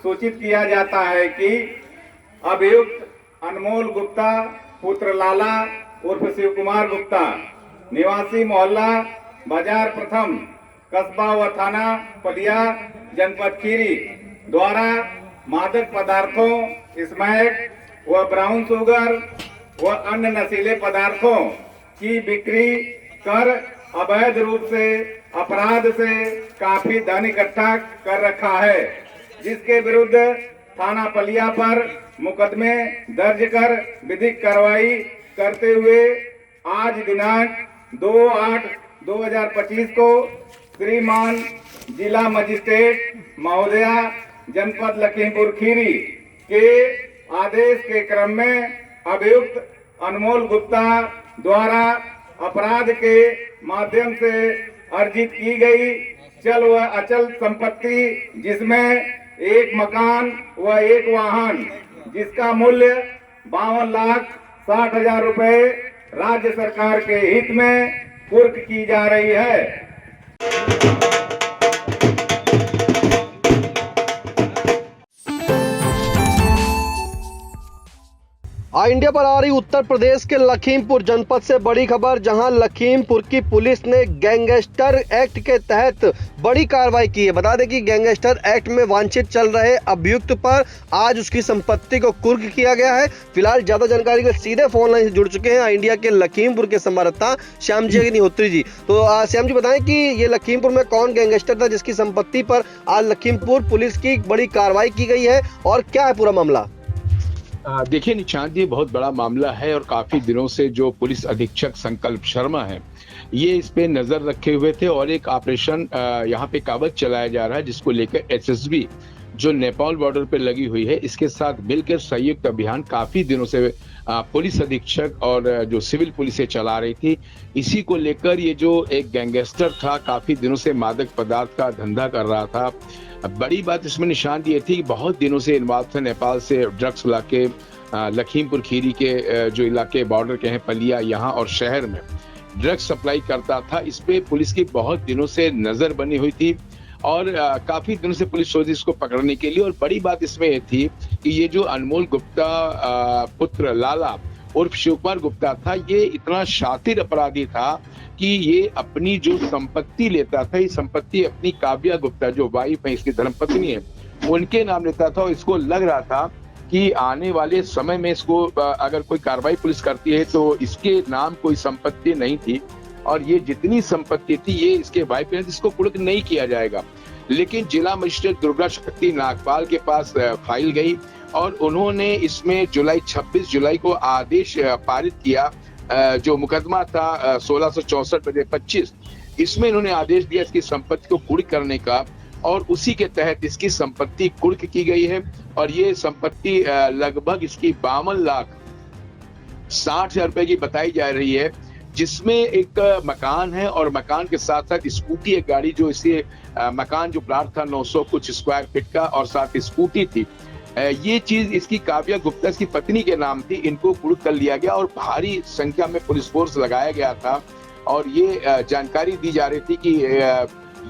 सूचित किया जाता है कि अभियुक्त अनमोल गुप्ता पुत्र लाला उर्फ शिव कुमार गुप्ता निवासी मोहल्ला बाजार प्रथम कस्बा व थाना पलिया जनपद खीरी द्वारा मादक पदार्थों स्मैक व ब्राउन शुगर व अन्य नशीले पदार्थों की बिक्री कर अवैध रूप से अपराध से काफी धन इकट्ठा कर रखा है, जिसके विरुद्ध थाना पलिया पर मुकदमे दर्ज कर विधिक कार्रवाई करते हुए आज दिनांक 2/8/2025 को श्रीमान जिला मजिस्ट्रेट महोदया जनपद लखीमपुर खीरी के आदेश के क्रम में अभियुक्त अनमोल गुप्ता द्वारा अपराध के माध्यम से अर्जित की गई चल व अचल संपत्ति, जिसमें एक मकान व एक वाहन जिसका मूल्य 52,60,000 रुपए राज्य सरकार के हित में कुर्क की जा रही है। इंडिया पर आ रही उत्तर प्रदेश के लखीमपुर जनपद से बड़ी खबर, जहां लखीमपुर की पुलिस ने गैंगस्टर एक्ट के तहत बड़ी कार्रवाई की है। बता दें कि गैंगस्टर एक्ट में वांछित चल रहे अभियुक्त पर आज उसकी संपत्ति को कुर्क किया गया है। फिलहाल ज्यादा जानकारी के लिए सीधे फोन लाइन से जुड़ चुके हैं इंडिया के लखीमपुर के संवाददाता श्याम जी अग्निहोत्री जी। तो श्याम जी बताएं कि ये लखीमपुर में कौन गैंगस्टर था जिसकी संपत्ति पर आज लखीमपुर पुलिस की बड़ी कार्रवाई की गई है और क्या है पूरा मामला? देखिए निशांत जी, बहुत बड़ा मामला है और काफी दिनों से जो पुलिस अधीक्षक संकल्प शर्मा है ये इस पे नजर रखे हुए थे और एक ऑपरेशन यहाँ पे कावज चलाया जा रहा है, जिसको लेकर एसएसबी जो नेपाल बॉर्डर पे लगी हुई है इसके साथ मिलकर संयुक्त अभियान काफी दिनों से पुलिस अधीक्षक और जो सिविल पुलिस चला रही थी। इसी को लेकर ये जो एक गैंगस्टर था काफी दिनों से मादक पदार्थ का धंधा कर रहा था। बड़ी बात इसमें निशान ये थी कि बहुत दिनों से इन्वॉल्व थे नेपाल से ड्रग्स लाके लखीमपुर खीरी के जो इलाके बॉर्डर के हैं पलिया यहाँ और शहर में ड्रग्स सप्लाई करता था। इस पे पुलिस की बहुत दिनों से नजर बनी हुई थी और काफी दिनों से पुलिस सोची इसको पकड़ने के लिए। और बड़ी बात इसमें यह थी कि ये जो अनमोल गुप्ता पुत्र लाला उर्फ शिव कुमार गुप्ता था, ये इतना शातिर अपराधी था कि ये अपनी जो संपत्ति लेता था, ये संपत्ति अपनी काव्या गुप्ता जो वाइफ है, इसकी धर्मपत्नी है, उनके नाम लेता था। और इसको लग रहा था कि आने वाले समय में इसको अगर कोई कार्रवाई पुलिस करती है तो इसके नाम कोई संपत्ति नहीं थी और ये जितनी संपत्ति थी ये इसके वाइफ ने, इसको कुर्क नहीं किया जाएगा। लेकिन जिला मजिस्ट्रेट दुर्गा शक्ति नागपाल के पास फाइल गई और उन्होंने इसमें 26 जुलाई को आदेश पारित किया। जो मुकदमा था 1664/25, इसमें इन्होंने आदेश दिया इसकी संपत्ति को कुर्क करने का और उसी के तहत इसकी संपत्ति कुर्क की गई है। और ये संपत्ति लगभग इसकी 52,60,000 रुपए की बताई जा रही है, जिसमें एक मकान है और मकान के साथ साथ स्कूटी, एक गाड़ी जो इसे मकान जो प्लाट था 900 कुछ स्क्वायर फीट का और साथ स्कूटी थी। ये चीज इसकी काव्या गुप्ता इसकी पत्नी के नाम थी। इनको कुर्क कर लिया गया और भारी संख्या में पुलिस फोर्स लगाया गया था और ये जानकारी दी जा रही थी कि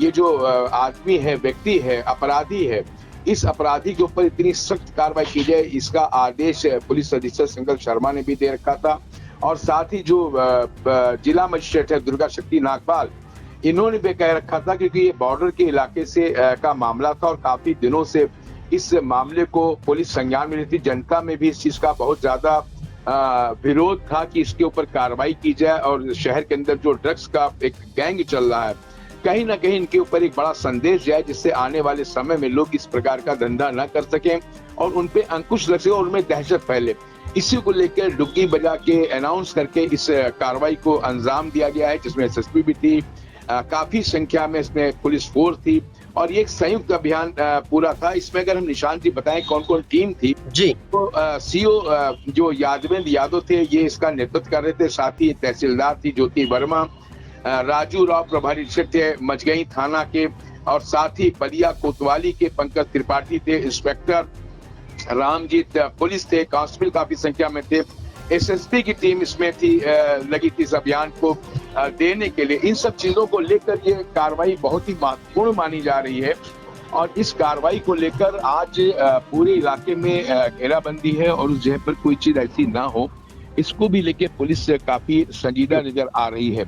ये जो आदमी है, व्यक्ति है, अपराधी है, इस अपराधी के ऊपर इतनी सख्त कार्रवाई की जाए, इसका आदेश पुलिस अधीक्षक संकल्प शर्मा ने भी दे रखा था। और साथ ही जो जिला मजिस्ट्रेट है दुर्गा शक्ति नागपाल, इन्होंने भी कह रखा था क्योंकि ये बॉर्डर के इलाके से का मामला था और काफी दिनों से इस मामले को पुलिस संज्ञान में लेती। जनता में भी इस चीज का बहुत ज्यादा विरोध था कि इसके ऊपर कार्रवाई की जाए और शहर के अंदर जो ड्रग्स का एक गैंग चल रहा है कहीं ना कहीं इनके ऊपर एक बड़ा संदेश जाए, जिससे आने वाले समय में लोग इस प्रकार का धंधा न कर सकें और उन पे अंकुश लग सके और उनमें दहशत फैले। इसी को लेकर डुग्गी बजा के अनाउंस करके इस कार्रवाई को अंजाम दिया गया है, जिसमें एसएसपी भी थी, काफी संख्या में इसमें पुलिस फोर्स थी और ये एक संयुक्त अभियान पूरा था। इसमें अगर हम निशान जी बताएं कौन कौन टीम थी जी, तो सीओ जो यादवेंद्र यादव थे ये इसका नेतृत्व कर रहे थे। साथ ही तहसीलदार थी ज्योति वर्मा, राजू राव प्रभारी थे मजगई थाना के, और साथ ही बलिया कोतवाली के पंकज त्रिपाठी थे, इंस्पेक्टर रामजीत पुलिस थे, कांस्टेबल काफी संख्या में थे, एसएसपी की टीम इसमें थी, लगी थी इस अभियान को देने के लिए। इन सब चीजों को लेकर ये कार्रवाई बहुत ही महत्वपूर्ण मानी जा रही है और इस कार्रवाई को लेकर आज पूरे इलाके में घेराबंदी है और उस जगह पर कोई चीज ऐसी ना हो, इसको भी लेके पुलिस काफी संजीदा नजर आ रही है।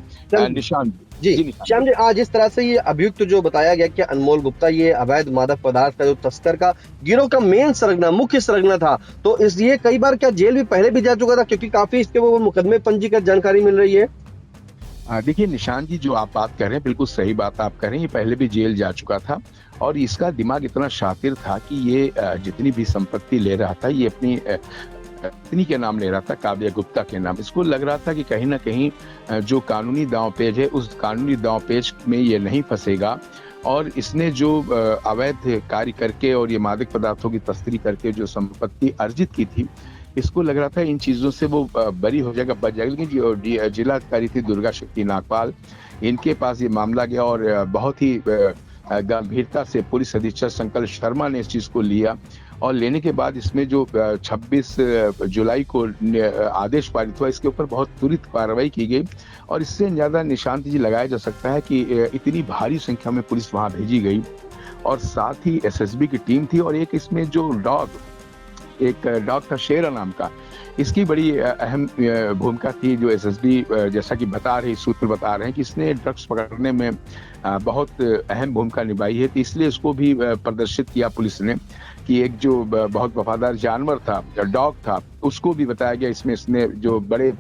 निशान जी निशान। श्याम जी, आज इस तरह से ये अभियुक्त जो बताया गया कि अनमोल गुप्ता ये अवैध मादक पदार्थ का जो तस्कर का गिरोह का मेन सरगना, मुख्य सरगना था, तो इसलिए कई बार क्या जेल भी पहले भी जा चुका था, क्योंकि काफी इसके वो मुकदमे पंजीकृत जानकारी मिल रही है। देखिए निशान जी, जो आप बात कर रहे हैं बिल्कुल सही बात आप कर रहे हैं। ये पहले भी जेल जा चुका था और इसका दिमाग इतना शातिर था कि ये जितनी भी संपत्ति ले रहा था ये अपनी पत्नी के नाम ले रहा था, काव्या गुप्ता के नाम। इसको लग रहा था कि कहीं ना कहीं जो कानूनी दांवपेच है उस कानूनी दांवपेच में ये नहीं फंसेगा और इसने जो अवैध कार्य करके और ये मादक पदार्थों की तस्करी करके जो संपत्ति अर्जित की थी, इसको लग रहा था इन चीजों से वो बरी हो जाएगा, बच जाएगा। लेकिन जो जिला अधिकारी थी दुर्गा शक्ति नागपाल, इनके पास ये मामला गया और बहुत ही गंभीरता से पुलिस अधीक्षक संकल्प शर्मा ने इस चीज को लिया और लेने के बाद इसमें जो 26 जुलाई को आदेश पारित हुआ, इसके ऊपर बहुत त्वरित कार्रवाई की गई और इससे ज्यादा निशांत जी लगाया जा सकता है कि इतनी भारी संख्या में पुलिस वहां भेजी गई और साथ ही एसएसबी की टीम थी और एक इसमें जो एक डॉग था शेरा नाम का, इसकी बड़ी अहम भूमिका थी। जो एसएसबी जैसा कि बता रहे सूत्र बता रहे हैं कि इसने ड्रग्स पकड़ने में बहुत अहम भूमिका निभाई है, तो इसलिए इसको भी प्रदर्शित किया पुलिस ने कि एक जो बहुत वफादार जानवर था, डॉग था, उसको भी बताया गया। इसने जो बड़े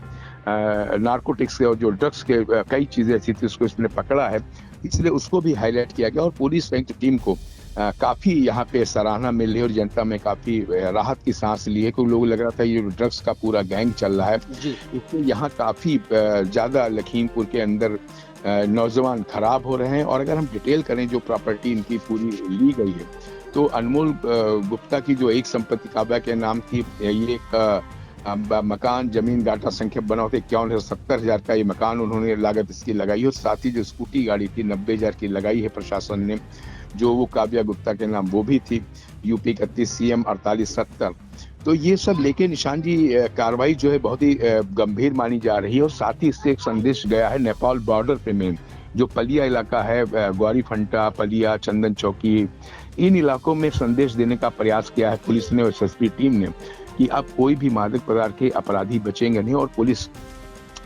नार्कोटिक्स के और जो ड्रग्स के कई चीजें ऐसी थी उसको इसने पकड़ा है, इसलिए उसको भी हाईलाइट किया गया और पुलिस संयुक्त टीम को काफी यहाँ पे सराहना मिल रही है और जनता में काफी राहत की सांस ली है, क्योंकि लोगों को लग रहा था ये ड्रग्स का पूरा गैंग चल रहा है। इसलिए यहाँ काफी ज्यादा लखीमपुर के अंदर नौजवान खराब हो रहे हैं। और अगर हम डिटेल करें जो प्रॉपर्टी इनकी पूरी ली गई है, तो अनमोल गुप्ता की जो एक संपत्ति काव्या के नाम थी, ये एक मकान जमीन डाटा संख्या बना होते 51,70,000 का ये मकान उन्होंने लागत इसकी लगाई है और साथ ही जो स्कूटी गाड़ी थी 90,000 की लगाई है प्रशासन ने, जो वो काव्या गुप्ता के नाम वो भी थी, यूपी 31 CM 4870। तो ये सब लेके निशान जी कार्रवाई जो है बहुत ही गंभीर मानी जा रही है और साथ ही इससे एक संदेश गया है नेपाल बॉर्डर पे में जो पलिया इलाका है, ग्वारी फंटा, पलिया, चंदन चौकी, इन इलाकों में संदेश देने का प्रयास किया है पुलिस ने और एसएसपी टीम ने कि अब कोई भी मादक पदार्थ के अपराधी बचेंगे नहीं और पुलिस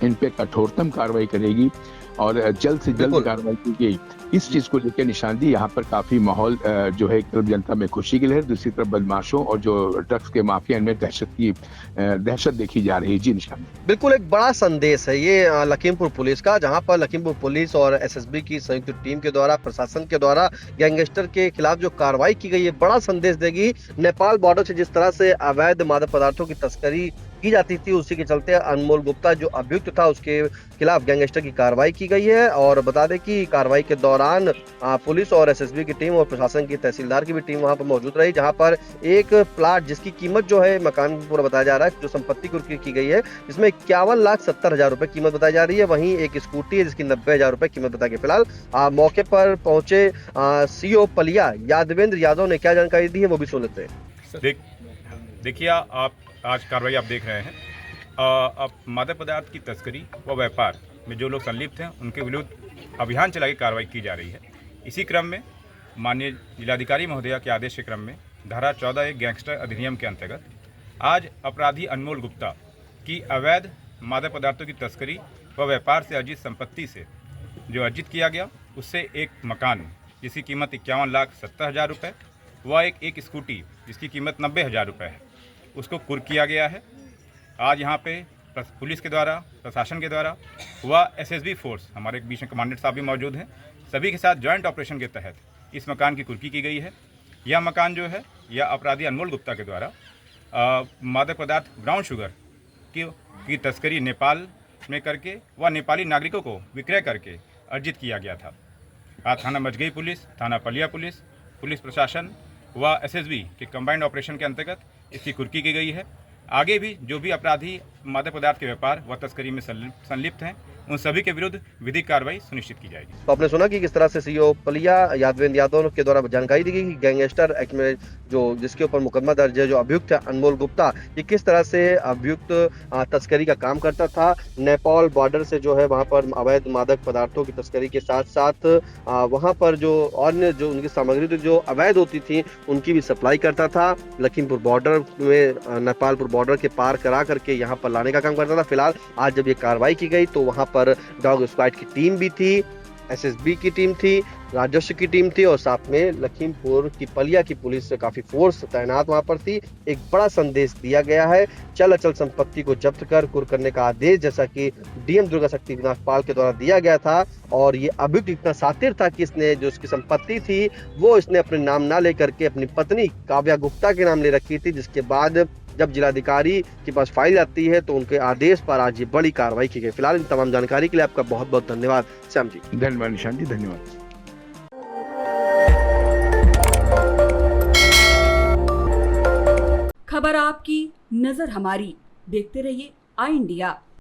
इन पे कठोरतम कार्रवाई करेगी और जल्द से जल्द कार्रवाई की गई। इस चीज को लेकर निशान जी यहाँ पर काफी माहौल जो है एक तरफ जनता में खुशी की लहर, दूसरी तरफ बदमाशों और जो ड्रग्स के माफिया इनमें दहशत देखी जा रही है। जी निशान, बिल्कुल एक बड़ा संदेश है ये लखीमपुर पुलिस का, जहां पर लखीमपुर पुलिस और एसएसबी की संयुक्त टीम के द्वारा, प्रशासन के द्वारा गैंगस्टर के खिलाफ जो कार्रवाई की गई है बड़ा संदेश देगी। नेपाल बॉर्डर से जिस तरह से अवैध मादक पदार्थों की तस्करी की जाती थी, उसी के चलते अनमोल गुप्ता जो अभियुक्त था उसके खिलाफ गैंगस्टर की कार्रवाई की गई है। और बता दें कि कार्रवाई के दौरान पुलिस और एसएसबी की टीम और प्रशासन की तहसीलदार की भी टीम वहां पर मौजूद रही, जहां पर एक प्लाट जिसकी कीमत जो है मकान पूरा बताया जा रहा है, जो संपत्ति कुर्की की गई है, जिसमें 51,70,000 रुपए कीमत बताई जा रही है। वहीं एक स्कूटी है जिसकी 90,000 रुपए कीमत बताई गई। फिलहाल मौके पर पहुंचे सीओ पलिया यादवेंद्र यादव ने क्या जानकारी दी है वो भी सुन लेते हैं। देखिए, आप आज कार्रवाई आप देख रहे हैं। अब मादक पदार्थ की तस्करी व व्यापार में जो लोग संलिप्त हैं उनके विरुद्ध अभियान चला के कार्रवाई की जा रही है। इसी क्रम में माननीय जिलाधिकारी महोदया के आदेश के क्रम में धारा 14 गैंगस्टर अधिनियम के अंतर्गत आज अपराधी अनमोल गुप्ता की अवैध मादक पदार्थों की तस्करी व व्यापार से अर्जित संपत्ति से जो अर्जित किया गया, उससे एक मकान जिसकी कीमत 51,70,000 रुपये व एक स्कूटी जिसकी कीमत 90,000 रुपये है, उसको कुर्क किया गया है। आज यहाँ पे पुलिस के द्वारा, प्रशासन के द्वारा व एसएसबी फोर्स, हमारे बीच में कमांडेंट साहब भी मौजूद हैं, सभी के साथ जॉइंट ऑपरेशन के तहत इस मकान की कुर्की की गई है। यह मकान जो है यह अपराधी अनमोल गुप्ता के द्वारा मादक पदार्थ ब्राउन शुगर की तस्करी नेपाल में करके व नेपाली नागरिकों को विक्रय करके अर्जित किया गया था। आज थाना मजगई पुलिस, थाना पलिया पुलिस, पुलिस प्रशासन व एसएसबी के कंबाइंड ऑपरेशन के अंतर्गत इसकी कुर्की की गई है। आगे भी जो भी अपराधी मादक पदार्थ के व्यापार व तस्करी में संलिप्त हैं उन सभी के विरुद्ध विधिक कार्रवाई सुनिश्चित की जाएगी। तो आपने सुना कि किस तरह से सीओ पलिया यादवेंद्र यादव के द्वारा जानकारी दी गई कि गैंगस्टर एक्ट में जो जिसके ऊपर मुकदमा दर्ज है, जो अभियुक्त है अनमोल गुप्ता, ये किस तरह से अभियुक्त तस्करी का काम करता था। नेपाल बॉर्डर से जो है वहां पर अवैध मादक पदार्थों की तस्करी के साथ साथ वहां पर जो अन्य जो उनकी सामग्री जो अवैध होती थी उनकी भी सप्लाई करता था। लखीमपुर बॉर्डर में नेपालपुर बॉर्डर के पार करा करके यहाँ पर लाने का काम करता था। फिलहाल आज जब ये कार्रवाई की गई तो वहां पर डॉग स्क्वाड की टीम भी थी, एसएसबी की टीम थी, राजस्व की टीम थी और साथ में लखीमपुर की पलिया की पुलिस से काफी फोर्स तैनात वहां पर थी। एक बड़ा संदेश दिया गया है, चल अचल संपत्ति को जब्त कर कुर्क करने का आदेश जैसा कि डीएम दुर्गा शक्ति विनाश पाल के द्वारा दिया गया था। और ये अभियुक्त इतना शातिर था कि इसने जो उसकी संपत्ति थी वो इसने अपने नाम ना लेकर के अपनी पत्नी काव्या गुप्ता के नाम ले रखी थी, जिसके बाद जब जिलाधिकारी के पास फाइल आती है तो उनके आदेश पर आज ये बड़ी कार्रवाई की गई। फिलहाल इन तमाम जानकारी के लिए आपका बहुत बहुत धन्यवाद श्याम जी। धन्यवाद निशांत जी, धन्यवाद। खबर आपकी, नजर हमारी। देखते रहिए आई इंडिया।